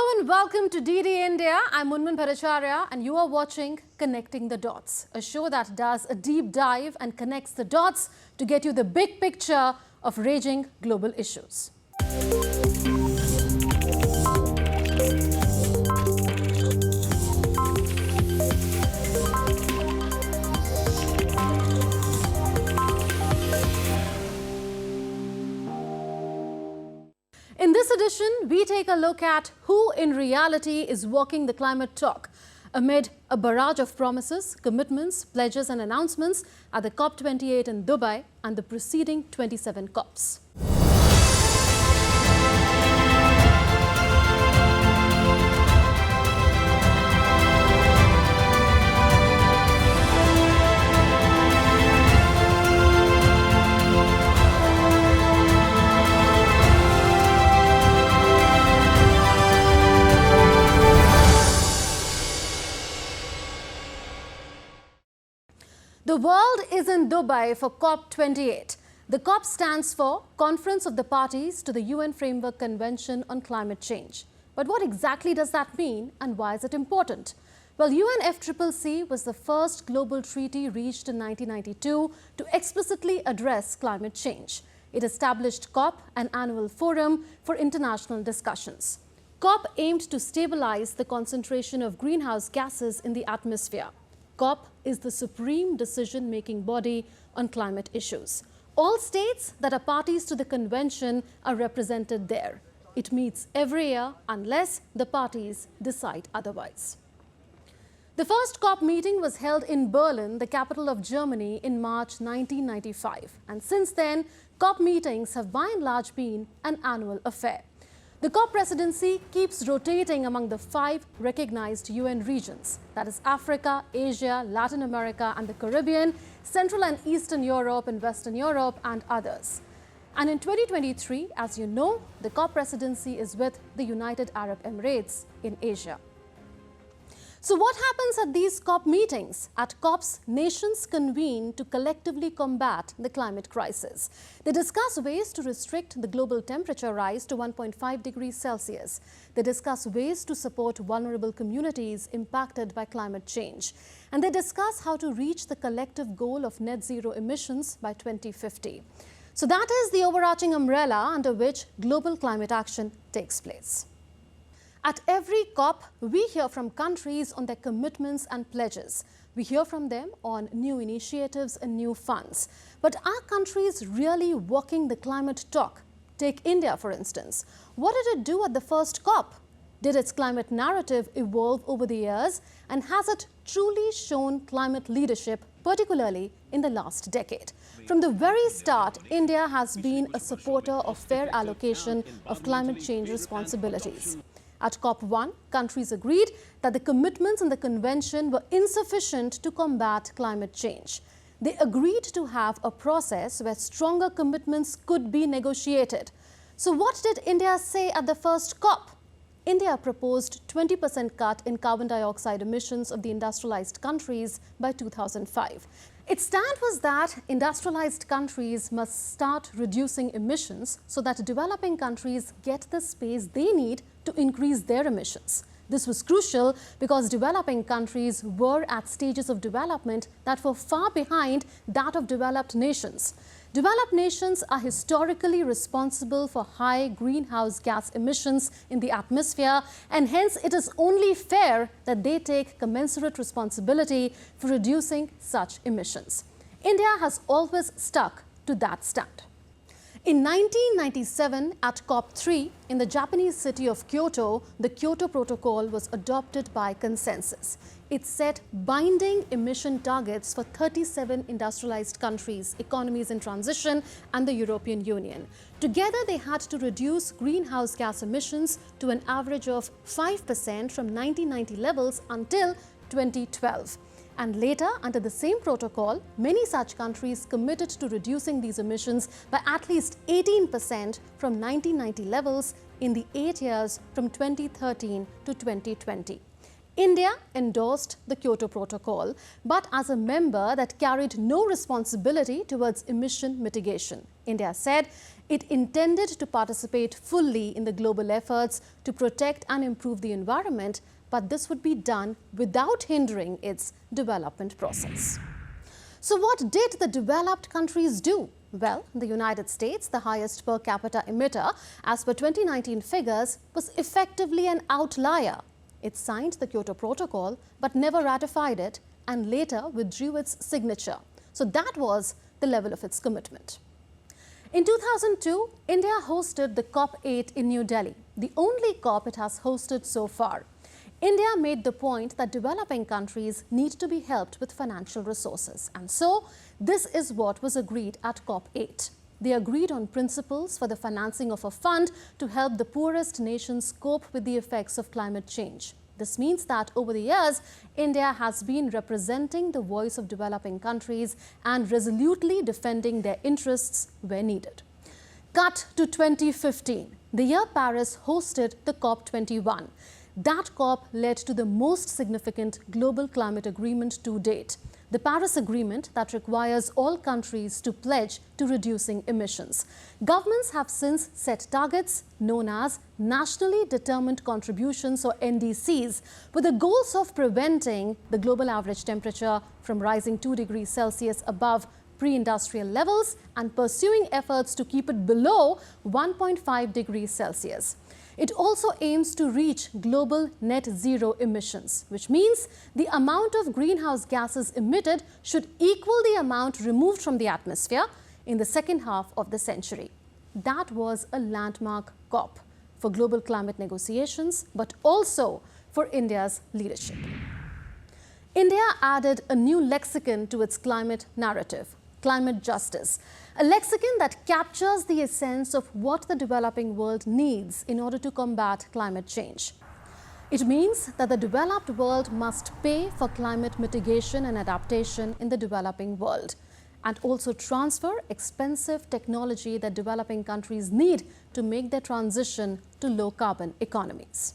Hello and welcome to DD India. I'm Munmun Bhattacharya and you are watching Connecting the Dots, a show that does a deep dive and connects the dots to get you the big picture of raging global issues. In this edition, we take a look at who in reality is walking the climate talk amid a barrage of promises, commitments, pledges and announcements at the COP28 in Dubai and the preceding 27 COPs. The world is in Dubai for COP28. The COP stands for Conference of the Parties to the UN Framework Convention on Climate Change. But what exactly does that mean and why is it important? Well, UNFCCC was the first global treaty reached in 1992 to explicitly address climate change. It established COP, an annual forum for international discussions. COP aimed to stabilize the concentration of greenhouse gases in the atmosphere. COP is the supreme decision-making body on climate issues. All states that are parties to the convention are represented there. It meets every year unless the parties decide otherwise. The first COP meeting was held in Berlin, the capital of Germany, in March 1995. And since then, COP meetings have by and large been an annual affair. The COP presidency keeps rotating among the 5 recognized UN regions, that is Africa, Asia, Latin America and the Caribbean, Central and Eastern Europe and Western Europe and others. And in 2023, as you know, the COP presidency is with the United Arab Emirates in Asia. So what happens at these COP meetings? At COPs, nations convene to collectively combat the climate crisis. They discuss ways to restrict the global temperature rise to 1.5 degrees Celsius. They discuss ways to support vulnerable communities impacted by climate change. And they discuss how to reach the collective goal of net zero emissions by 2050. So that is the overarching umbrella under which global climate action takes place. At every COP, we hear from countries on their commitments and pledges. We hear from them on new initiatives and new funds. But are countries really walking the climate talk? Take India, for instance. What did it do at the first COP? Did its climate narrative evolve over the years? And has it truly shown climate leadership, particularly in the last decade? From the very start, India has been a supporter of fair allocation of climate change responsibilities. At COP1, countries agreed that the commitments in the convention were insufficient to combat climate change. They agreed to have a process where stronger commitments could be negotiated. So what did India say at the first COP? India proposed 20% cut in carbon dioxide emissions of the industrialized countries by 2005. Its stand was that industrialized countries must start reducing emissions so that developing countries get the space they need to increase their emissions. This was crucial because developing countries were at stages of development that were far behind that of developed nations. Developed nations are historically responsible for high greenhouse gas emissions in the atmosphere, and hence it is only fair that they take commensurate responsibility for reducing such emissions. India has always stuck to that stand. In 1997, at COP3, in the Japanese city of Kyoto, the Kyoto Protocol was adopted by consensus. It set binding emission targets for 37 industrialized countries, economies in transition, and the European Union. Together, they had to reduce greenhouse gas emissions to an average of 5% from 1990 levels until 2012. And later, under the same protocol, many such countries committed to reducing these emissions by at least 18% from 1990 levels in the 8 years from 2013 to 2020. India endorsed the Kyoto Protocol, but as a member that carried no responsibility towards emission mitigation. India said It intended to participate fully in the global efforts to protect and improve the environment, but this would be done without hindering its development process. So what did the developed countries do? Well, the United States, the highest per capita emitter, as per 2019 figures, was effectively an outlier. It signed the Kyoto Protocol but never ratified it and later withdrew its signature. So that was the level of its commitment. In 2002, India hosted the COP8 in New Delhi, the only COP it has hosted so far. India made the point that developing countries need to be helped with financial resources. And so, this is what was agreed at COP8. They agreed on principles for the financing of a fund to help the poorest nations cope with the effects of climate change. This means that over the years, India has been representing the voice of developing countries and resolutely defending their interests where needed. Cut to 2015, the year Paris hosted the COP21. That COP led to the most significant global climate agreement to date, the Paris Agreement that requires all countries to pledge to reducing emissions. Governments have since set targets known as Nationally Determined Contributions or NDCs, with the goals of preventing the global average temperature from rising 2 degrees Celsius above pre-industrial levels and pursuing efforts to keep it below 1.5 degrees Celsius. It also aims to reach global net zero emissions, which means the amount of greenhouse gases emitted should equal the amount removed from the atmosphere in the second half of the century. That was a landmark COP for global climate negotiations, but also for India's leadership. India added a new lexicon to its climate narrative: climate justice, a lexicon that captures the essence of what the developing world needs in order to combat climate change. It means that the developed world must pay for climate mitigation and adaptation in the developing world, and also transfer expensive technology that developing countries need to make their transition to low-carbon economies.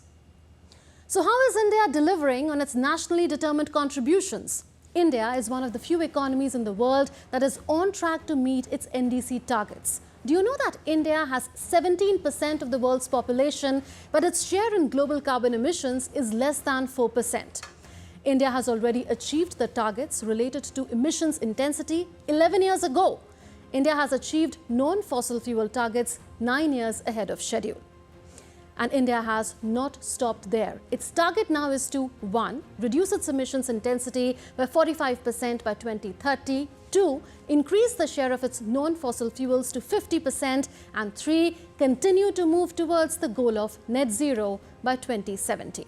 So how is India delivering on its nationally determined contributions? India is one of the few economies in the world that is on track to meet its NDC targets. Do you know that India has 17% of the world's population, but its share in global carbon emissions is less than 4%? India has already achieved the targets related to emissions intensity 11 years ago. India has achieved non-fossil fuel targets 9 years ahead of schedule. And India has not stopped there. Its target now is to 1. Reduce its emissions intensity by 45% by 2030, 2. Increase the share of its non-fossil fuels to 50%, and 3. Continue to move towards the goal of net zero by 2070.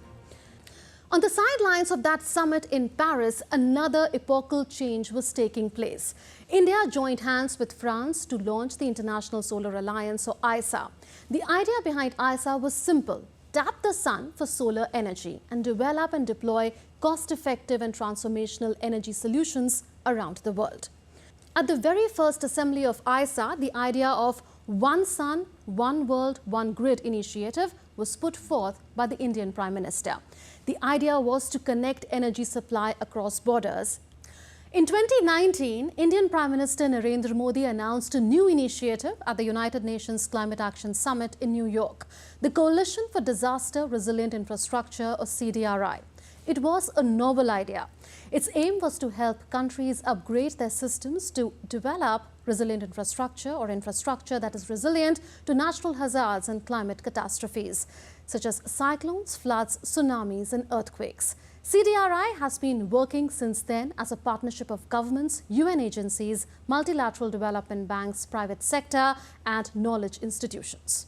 On the sidelines of that summit in Paris, another epochal change was taking place. India joined hands with France to launch the International Solar Alliance, or ISA. The idea behind ISA was simple: tap the sun for solar energy and develop and deploy cost-effective and transformational energy solutions around the world. At the very first assembly of ISA, the idea of One Sun, One World, One Grid initiative was put forth by the Indian Prime Minister. The idea was to connect energy supply across borders. In 2019, Indian Prime Minister Narendra Modi announced a new initiative at the United Nations Climate Action Summit in New York, the Coalition for Disaster Resilient Infrastructure, or CDRI. It was a novel idea. Its aim was to help countries upgrade their systems to develop resilient infrastructure, or infrastructure that is resilient to natural hazards and climate catastrophes, such as cyclones, floods, tsunamis, and earthquakes. CDRI has been working since then as a partnership of governments, UN agencies, multilateral development banks, private sector, and knowledge institutions.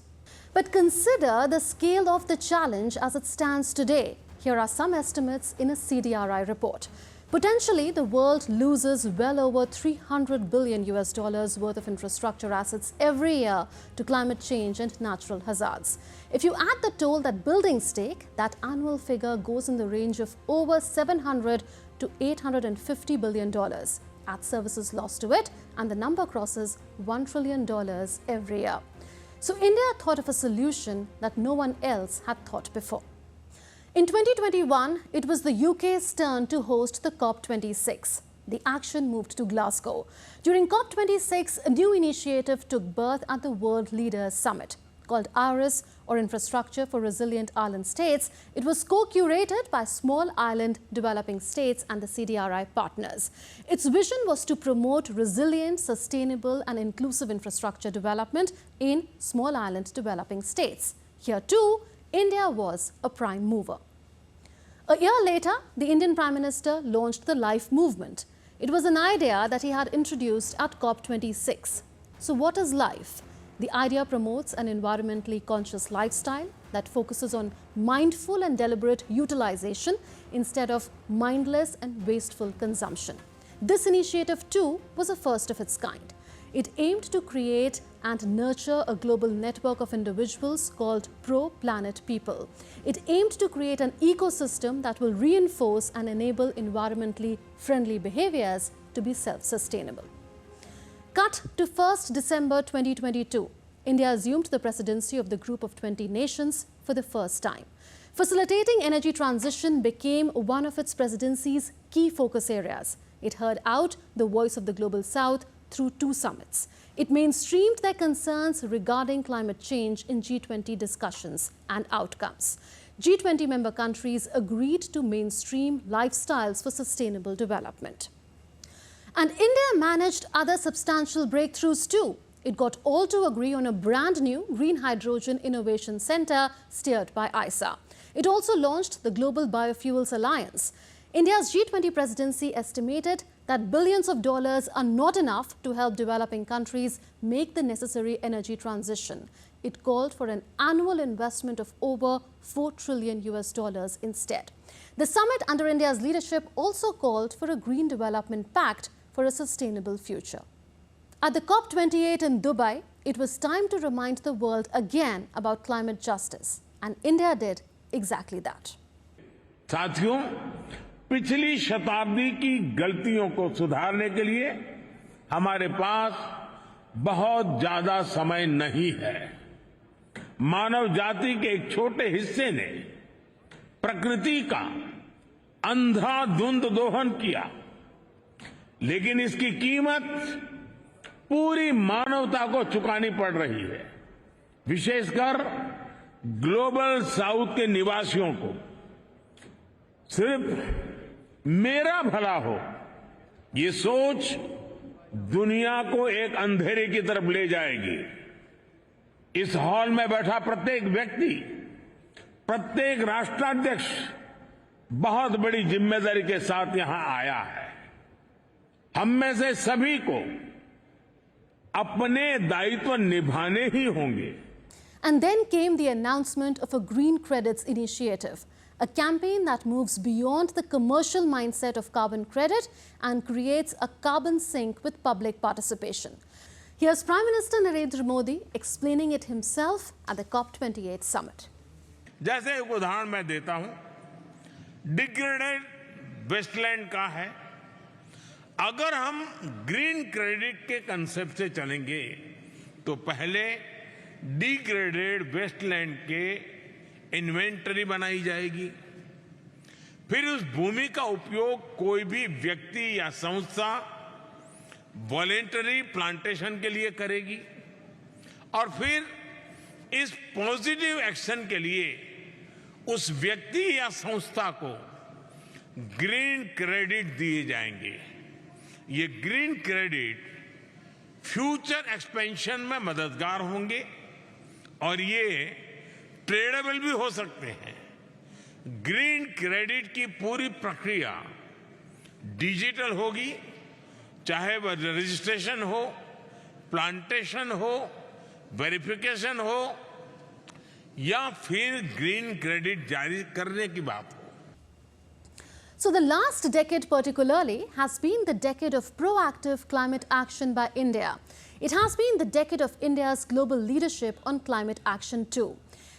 But consider the scale of the challenge as it stands today. Here are some estimates in a CDRI report. Potentially, the world loses well over $300 billion worth of infrastructure assets every year to climate change and natural hazards. If you add the toll that buildings take, that annual figure goes in the range of over $700 to $850 billion. Add services lost to it, and the number crosses $1 trillion every year. So India thought of a solution that no one else had thought before. In 2021, it was the UK's turn to host the COP26. The action moved to Glasgow. During COP26, a new initiative took birth at the World Leaders Summit. Called IRIS, or Infrastructure for Resilient Island States, it was co-curated by small island developing states and the CDRI partners. Its vision was to promote resilient, sustainable and inclusive infrastructure development in small island developing states. Here too, India was a prime mover. A year later, the Indian Prime Minister launched the Life Movement. It was an idea that he had introduced at COP26. So what is life? The idea promotes an environmentally conscious lifestyle that focuses on mindful and deliberate utilization instead of mindless and wasteful consumption. This initiative too was a first of its kind. It aimed to create and nurture a global network of individuals called Pro-Planet People. It aimed to create an ecosystem that will reinforce and enable environmentally friendly behaviors to be self-sustainable. Cut to 1st December 2022, India assumed the presidency of the Group of 20 nations for the first time. Facilitating energy transition became one of its presidency's key focus areas. It heard out the voice of the Global South through 2 summits. It mainstreamed their concerns regarding climate change in G20 discussions and outcomes. G20 member countries agreed to mainstream lifestyles for sustainable development. And India managed other substantial breakthroughs too. It got all to agree on a brand new Green Hydrogen Innovation Centre steered by ISA. It also launched the Global Biofuels Alliance. India's G20 presidency estimated that billions of dollars are not enough to help developing countries make the necessary energy transition. It called for an annual investment of over $4 trillion instead. The summit under India's leadership also called for a Green Development Pact for a sustainable future. At the COP28 in Dubai, it was time to remind the world again about climate justice, and India did exactly that. साथियों, पिछली शताब्दी की गलतियों को सुधारने के लिए हमारे पास बहुत ज्यादा समय नहीं है। मानव जाति के एक छोटे हिस्से ने प्रकृति का अंधाधुंध दोहन किया, लेकिन इसकी कीमत पूरी मानवता को चुकानी पड़ रही है। विशेषकर ग्लोबल साउथ के निवासियों को सिर्फ मेरा भला हो, ये सोच दुनिया को एक अंधेरे की तरफ ले जाएगी। इस हॉल में बैठा प्रत्येक व्यक्ति, प्रत्येक राष्ट्राध्यक्ष बहुत बड़ी जिम्मेदारी के साथ यहां आया है। हम में से सभी को अपने दायित्व निभाने ही होंगे। And then came the announcement of a Green Credits initiative, a campaign that moves beyond the commercial mindset of carbon credit and creates a carbon sink with public participation. Here's Prime Minister Narendra Modi explaining it himself at the COP28 summit. जैसे एक उदाहरण मैं देता हूं, degraded Westland का है। अगर हम ग्रीन क्रेडिट के कंसेप्ट से चलेंगे तो पहले डिग्रेडेड वेस्टलैंड के इन्वेंटरी बनाई जाएगी, फिर उस भूमि का उपयोग कोई भी व्यक्ति या संस्था वॉलेंटरी प्लांटेशन के लिए करेगी और फिर इस पॉजिटिव एक्शन के लिए उस व्यक्ति या संस्था को ग्रीन क्रेडिट दिए जाएंगे। ये ग्रीन क्रेडिट फ्यूचर एक्सपेंशन में मददगार होंगे और ये ट्रेडेबल भी हो सकते हैं। ग्रीन क्रेडिट की पूरी प्रक्रिया डिजिटल होगी, चाहे वह रजिस्ट्रेशन हो, प्लांटेशन हो, वेरिफिकेशन हो या फिर ग्रीन क्रेडिट जारी करने की बात हो। So the last decade particularly has been the decade of proactive climate action by India. It has been the decade of India's global leadership on climate action too.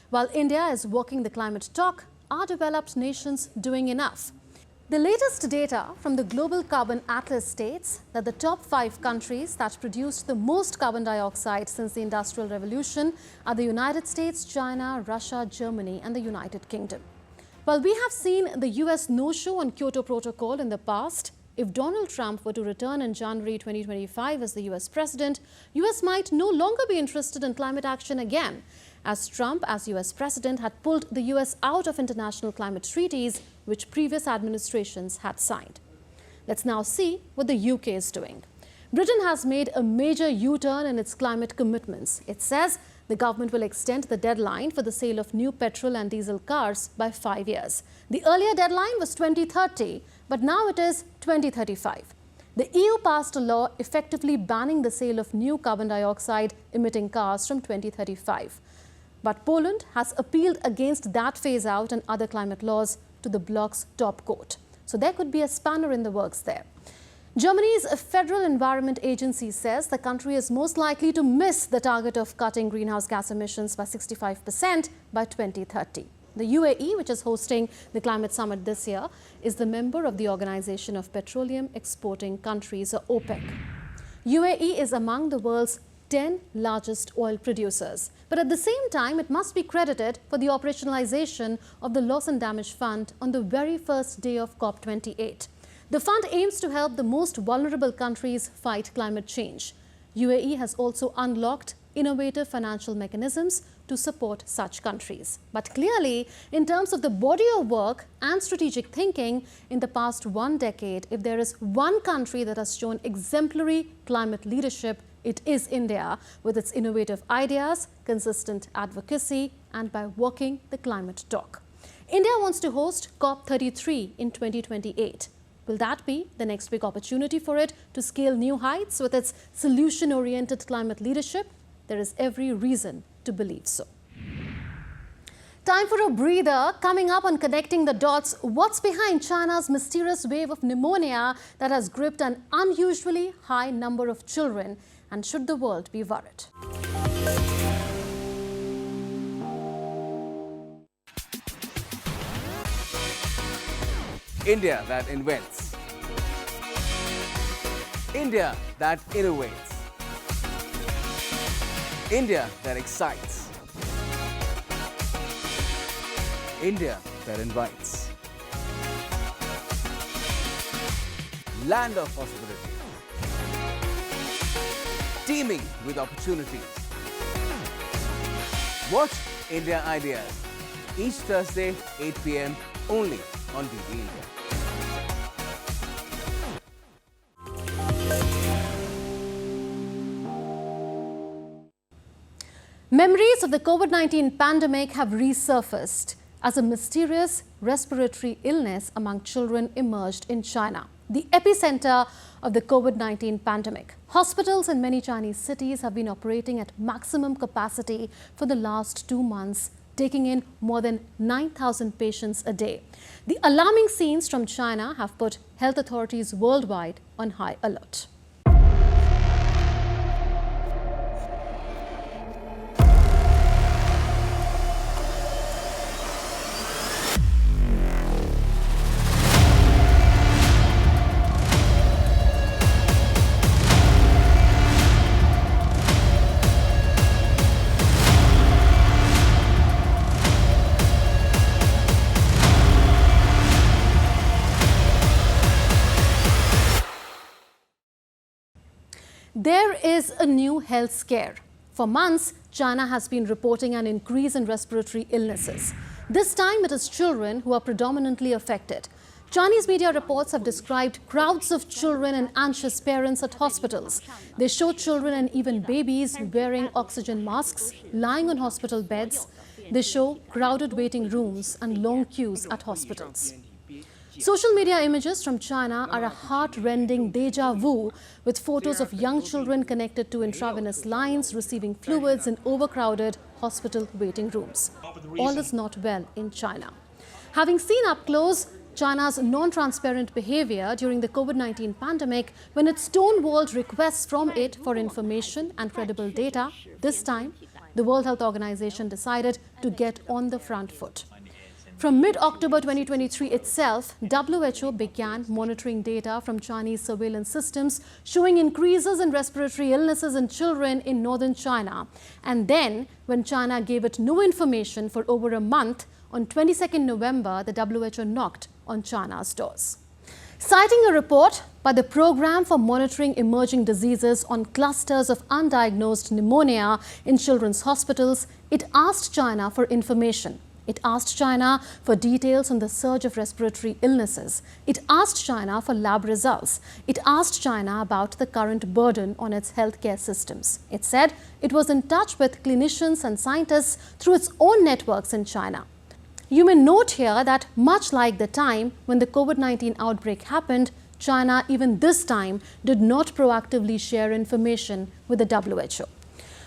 While India is walking the climate talk, are developed nations doing enough? The latest data from the Global Carbon Atlas states that the top 5 countries that produced the most carbon dioxide since the Industrial Revolution are the United States, China, Russia, Germany and the United Kingdom. While we have seen the US no-show on Kyoto Protocol in the past, if Donald Trump were to return in January 2025 as the US president, US might no longer be interested in climate action again, as Trump, as US president, had pulled the US out of international climate treaties which previous administrations had signed. Let's now see what the UK is doing. Britain has made a major U-turn in its climate commitments. It says the government will extend the deadline for the sale of new petrol and diesel cars by 5 years. The earlier deadline was 2030, but now it is 2035. The EU passed a law effectively banning the sale of new carbon dioxide emitting cars from 2035. But Poland has appealed against that phase-out and other climate laws to the bloc's top court. So there could be a spanner in the works there. Germany's Federal Environment Agency says the country is most likely to miss the target of cutting greenhouse gas emissions by 65% by 2030. The UAE, which is hosting the climate summit this year, is the member of the Organization of Petroleum Exporting Countries, or OPEC. UAE is among the world's 10 largest oil producers. But at the same time, it must be credited for the operationalization of the Loss and Damage Fund on the very first day of COP28. The fund aims to help the most vulnerable countries fight climate change. UAE has also unlocked innovative financial mechanisms to support such countries. But clearly, in terms of the body of work and strategic thinking in the past 1 decade, if there is one country that has shown exemplary climate leadership, it is India, with its innovative ideas, consistent advocacy, and by walking the climate talk. India wants to host COP33 in 2028. Will that be the next big opportunity for it to scale new heights with its solution-oriented climate leadership? There is every reason to believe so. Time for a breather. Coming up on Connecting the Dots, what's behind China's mysterious wave of pneumonia that has gripped an unusually high number of children? And should the world be worried? India that invents. India that innovates. India that excites. India that invites. Land of possibility. Teeming with opportunities. Watch India Ideas each Thursday, 8 p.m. only on DD India. Memories of the COVID-19 pandemic have resurfaced as a mysterious respiratory illness among children emerged in China, the epicenter of the COVID-19 pandemic. Hospitals in many Chinese cities have been operating at maximum capacity for the last 2 months, taking in more than 9,000 patients a day. The alarming scenes from China have put health authorities worldwide on high alert. There is a new health scare. For months, China has been reporting an increase in respiratory illnesses. This time, it is children who are predominantly affected. Chinese media reports have described crowds of children and anxious parents at hospitals. They show children and even babies wearing oxygen masks, lying on hospital beds. They show crowded waiting rooms and long queues at hospitals. Social media images from China are a heart-rending deja vu, with photos of young children connected to intravenous lines receiving fluids in overcrowded hospital waiting rooms. All is not well in China. Having seen up close China's non-transparent behavior during the COVID-19 pandemic, when it stonewalled requests from it for information and credible data, this time, the World Health Organization decided to get on the front foot. From mid-October 2023 itself, WHO began monitoring data from Chinese surveillance systems showing increases in respiratory illnesses in children in northern China. And then, when China gave it no information for over a month, on 22nd November, the WHO knocked on China's doors. Citing a report by the Program for Monitoring Emerging Diseases on clusters of undiagnosed pneumonia in children's hospitals, it asked China for information. It asked China for details on the surge of respiratory illnesses. It asked China for lab results. It asked China about the current burden on its healthcare systems. It said it was in touch with clinicians and scientists through its own networks in China. You may note here that much like the time when the COVID-19 outbreak happened, China even this time did not proactively share information with the WHO.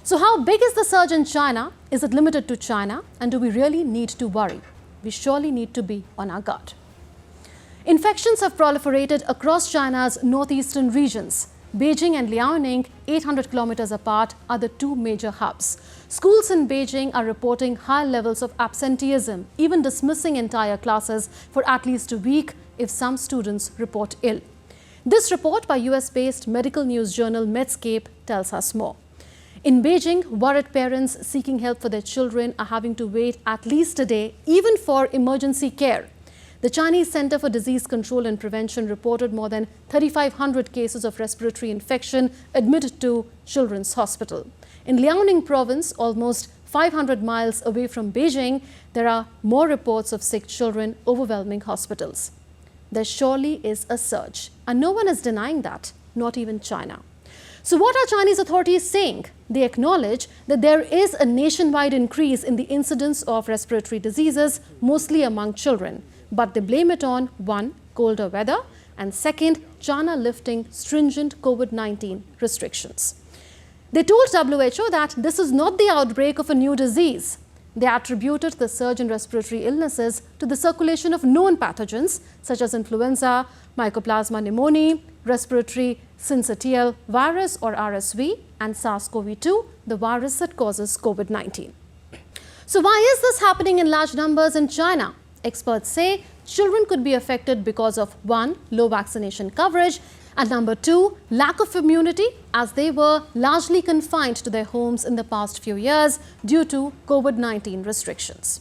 So how big is the surge in China? Is it limited to China? And do we really need to worry? We surely need to be on our guard. Infections have proliferated across China's northeastern regions. Beijing and Liaoning, 800 kilometers apart, are the two major hubs. Schools in Beijing are reporting high levels of absenteeism, even dismissing entire classes for at least a week if some students report ill. This report by US-based medical news journal Medscape tells us more. In Beijing, worried parents seeking help for their children are having to wait at least a day, even for emergency care. The Chinese Center for Disease Control and Prevention reported more than 3,500 cases of respiratory infection admitted to Children's Hospital. In Liaoning province, almost 500 miles away from Beijing, there are more reports of sick children overwhelming hospitals. There surely is a surge, and no one is denying that, not even China. So what are Chinese authorities saying? They acknowledge that there is a nationwide increase in the incidence of respiratory diseases, mostly among children. But they blame it on, one, colder weather, and second, China lifting stringent COVID-19 restrictions. They told WHO that this is not the outbreak of a new disease. They attributed the surge in respiratory illnesses to the circulation of known pathogens such as influenza, Mycoplasma pneumoniae, respiratory syncytial virus or RSV, and SARS-CoV-2, the virus that causes COVID-19. So why is this happening in large numbers in China? Experts say children could be affected because of, one, low vaccination coverage, and number two, lack of immunity, as they were largely confined to their homes in the past few years due to COVID-19 restrictions.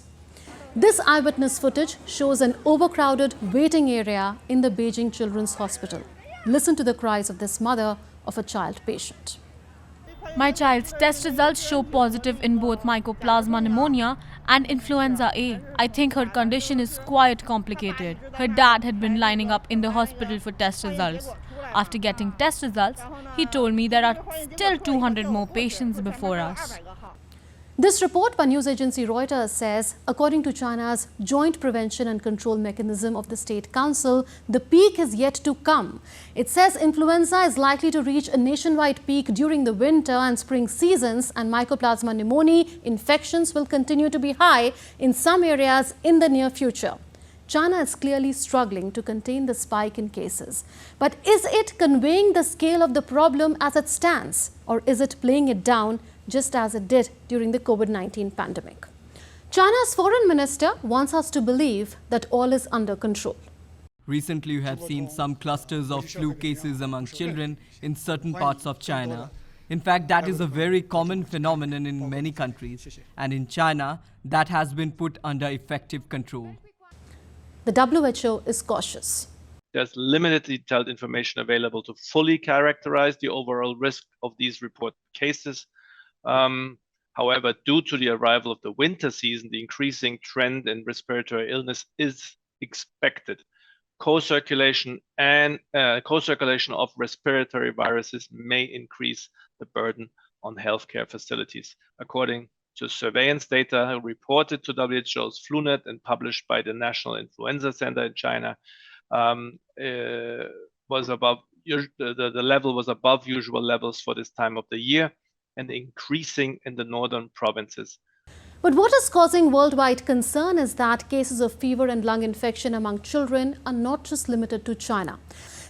This eyewitness footage shows an overcrowded waiting area in the Beijing Children's Hospital. Listen to the cries of this mother of a child patient. My child's test results show positive in both Mycoplasma pneumonia and influenza A. I think her condition is quite complicated. Her dad had been lining up in the hospital for test results. After getting test results, he told me there are still 200 more patients before us. This report by news agency Reuters says, according to China's Joint Prevention and Control Mechanism of the State Council, the peak is yet to come. It says influenza is likely to reach a nationwide peak during the winter and spring seasons, and Mycoplasma pneumoniae infections will continue to be high in some areas in the near future. China is clearly struggling to contain the spike in cases. But is it conveying the scale of the problem as it stands, or is it playing it down just as it did during the COVID-19 pandemic? China's foreign minister wants us to believe that all is under control. Recently, you have seen some clusters of flu cases among children in certain parts of China. In fact, that is a very common phenomenon in many countries. And in China, that has been put under effective control. The WHO is cautious. There's limited detailed information available to fully characterize the overall risk of these reported cases. However, due to the arrival of the winter season, the increasing trend in respiratory illness is expected. Co-circulation of respiratory viruses may increase the burden on healthcare facilities. According to surveillance data reported to WHO's FluNet and published by the National Influenza Center in China, the level was above usual levels for this time of the year and increasing in the northern provinces. But what is causing worldwide concern is that cases of fever and lung infection among children are not just limited to China.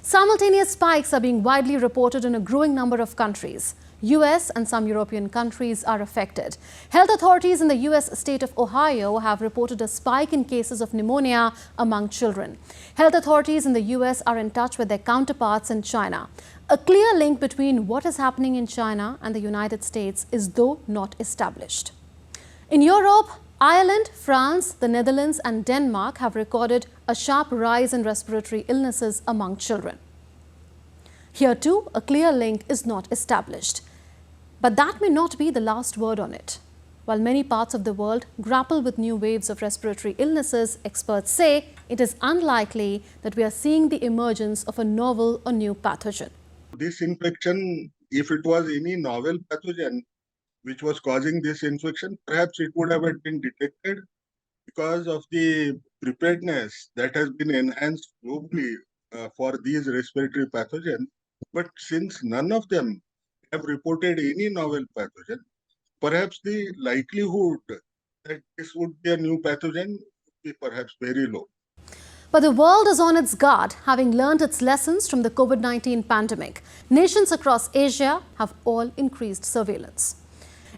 Simultaneous spikes are being widely reported in a growing number of countries. US and some European countries are affected. Health authorities in the US state of Ohio have reported a spike in cases of pneumonia among children. Health authorities in the US are in touch with their counterparts in China. A clear link between what is happening in China and the United States is though not established. In Europe, Ireland, France, the Netherlands and Denmark have recorded a sharp rise in respiratory illnesses among children. Here too, a clear link is not established. But that may not be the last word on it. While many parts of the world grapple with new waves of respiratory illnesses, experts say it is unlikely that we are seeing the emergence of a novel or new pathogen. This infection, if it was any novel pathogen which was causing this infection, perhaps it would have been detected because of the preparedness that has been enhanced globally for these respiratory pathogens. But since none of them have reported any novel pathogen, perhaps the likelihood that this would be a new pathogen would be perhaps very low. But the world is on its guard, having learned its lessons from the COVID-19 pandemic. Nations across Asia have all increased surveillance.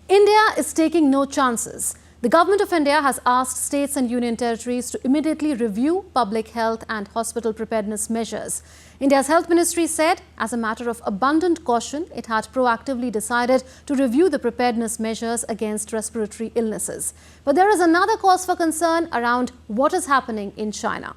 India is taking no chances. The Government of India has asked states and union territories to immediately review public health and hospital preparedness measures. India's Health Ministry said, as a matter of abundant caution, it had proactively decided to review the preparedness measures against respiratory illnesses. But there is another cause for concern around what is happening in China.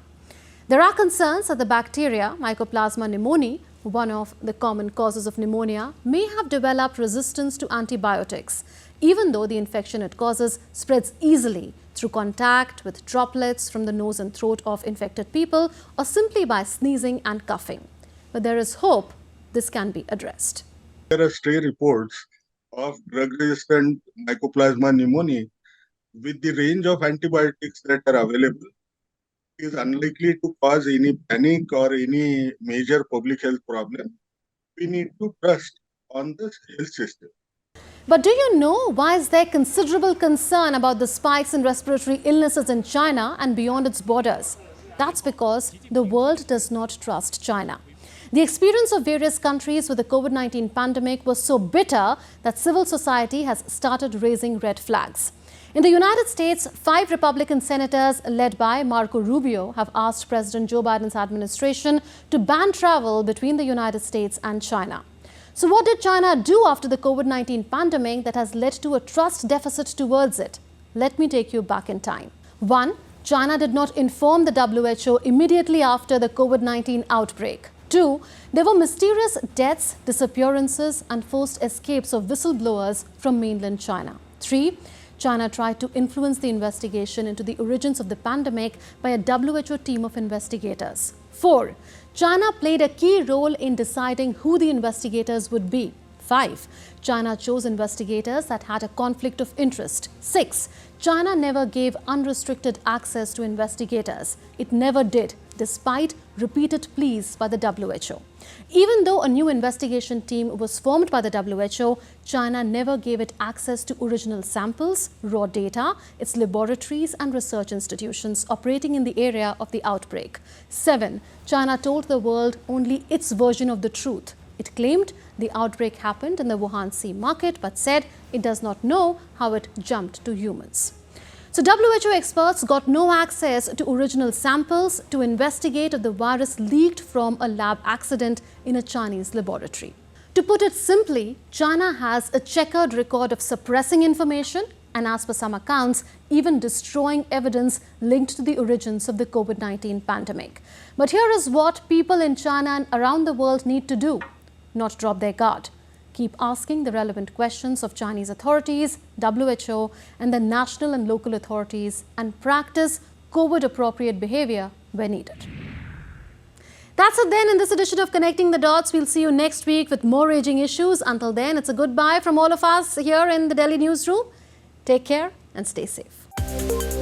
There are concerns that the bacteria, Mycoplasma pneumoniae, one of the common causes of pneumonia, may have developed resistance to antibiotics, even though the infection it causes spreads easily through contact with droplets from the nose and throat of infected people or simply by sneezing and coughing. But there is hope this can be addressed. There are stray reports of drug-resistant Mycoplasma pneumoniae with the range of antibiotics that are available. Is unlikely to cause any panic or any major public health problem. We need to trust on the health system. But do you know why is there considerable concern about the spikes in respiratory illnesses in China and beyond its borders? That's because the world does not trust China. The experience of various countries with the COVID-19 pandemic was so bitter that civil society has started raising red flags. In the United States, 5 Republican senators led by Marco Rubio have asked President Joe Biden's administration to ban travel between the United States and China. So what did China do after the COVID-19 pandemic that has led to a trust deficit towards it? Let me take you back in time. 1. China did not inform the WHO immediately after the COVID-19 outbreak. 2. There were mysterious deaths, disappearances and forced escapes of whistleblowers from mainland China. 3. China tried to influence the investigation into the origins of the pandemic by a WHO team of investigators. 4. China played a key role in deciding who the investigators would be. 5. China chose investigators that had a conflict of interest. 6. China never gave unrestricted access to investigators. It never did, despite repeated pleas by the WHO. Even though a new investigation team was formed by the WHO, China never gave it access to original samples, raw data, its laboratories and research institutions operating in the area of the outbreak. 7. China told the world only its version of the truth. It claimed the outbreak happened in the Wuhan Sea market, but said it does not know how it jumped to humans. So WHO experts got no access to original samples to investigate if the virus leaked from a lab accident in a Chinese laboratory. To put it simply, China has a checkered record of suppressing information and, as per some accounts, even destroying evidence linked to the origins of the COVID-19 pandemic. But here is what people in China and around the world need to do: not drop their guard. Keep asking the relevant questions of Chinese authorities, WHO and the national and local authorities, and practice COVID-appropriate behavior where needed. That's it then in this edition of Connecting the Dots. We'll see you next week with more raging issues. Until then, it's a goodbye from all of us here in the Delhi newsroom. Take care and stay safe.